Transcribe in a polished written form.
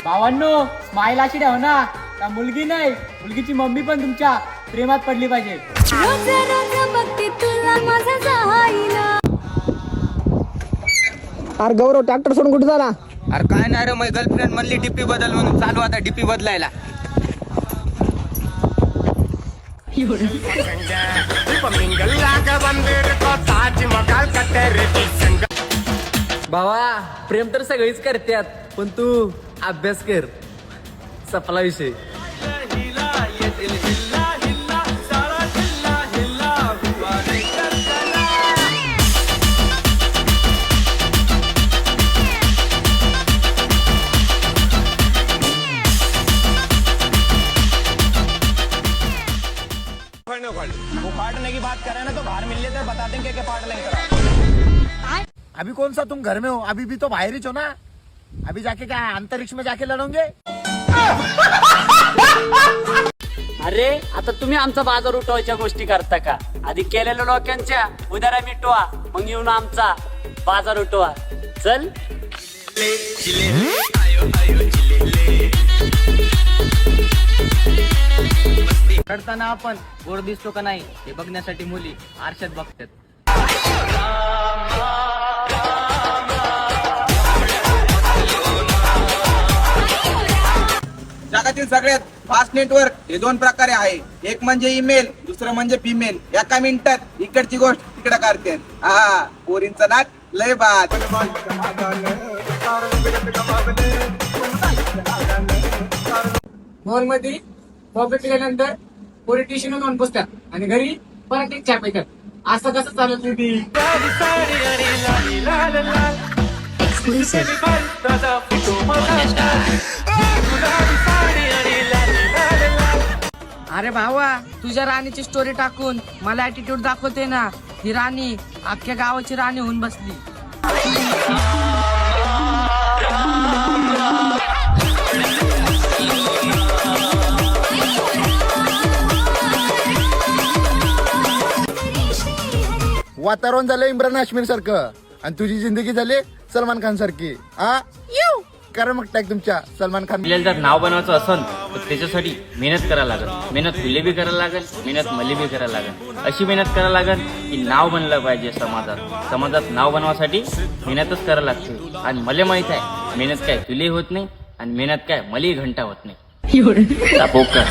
भावांनो स्माईल अशी ठेव ना, का मुलगी नाही मुलगीची मम्मी पण तुमच्या प्रेमात पडली पाहिजे. रोज रोज बघते तुला माझा जाईना. अरे गौरव ट्रॅक्टर सोडून कुठे झाला? अरे काय नाही रे, माझी गर्लफ्रेंड म्हणली डीपी बदल म्हणून चालू आता डीपी बदलायला. भावा प्रेम तर सगळीच करतात, पण तू अभ्यास कर, सपला विषय. वो फाड़ने की बात करे ना तो बाहर मिल लेते बता देंगे क्या फाड़ लेंगे. अभी कौन सा तुम घर में हो? अभी भी तो बाहर ही हो ना. अभी जाके क्या अंतरिक्ष में जाके लड़ोगे? अरे आता तुम्ही आमचा बाजार उठवायच्या गोष्टी करता का? आधी केलेल्या लोकांच्या उदारा मिटवा, मग येऊन आमचा बाजार उठवा. चल करताना आपण गोड दिसतो का नाही हे बघण्यासाठी मुली आरशात बघतात. जगातील सगळ्यात फास्ट नेटवर्क हे दोन प्रकारे आहे. एक म्हणजे ईमेल, दुसरं म्हणजे फिमेल. एका मिनिटात इकडची गोष्ट तिकडे करते. हा पोरींचा नाक लय बाद. मॉल मध्ये कॉफी पिल्यानंतर पोरी टिशन जाऊन बसतात आणि घरी परत एक चहा पितात. असं कसं चालत होती? अरे भावा, तुझ्या राणीची स्टोरी टाकून मला ऍटिट्यूड दाखवते ना. ही राणी अख्ख्या गावाची राणी होऊन बसली. वातावरण झालं इम्रान हाशमीर सारखं आणि तुझी जिंदगी झाली सलमान खान सारखी. हा करा मग टॅग तुमच्या सलमान खान. आपल्याला जर नाव बनवायचं असेल तर त्याच्यासाठी मेहनत करायला लागेल. मेहनत तुले बी करायला लागेल, मेहनत मले बी करायला लागेल. अशी मेहनत करायला लागेल की नाव बनलं पाहिजे समाजात. समाजात नाव बनवासाठी मेहनतच करायला लागते. आणि मला माहित आहे मेहनत काय तुले होत नाही आणि मेहनत काय मलाही घंटा होत नाही. पोकर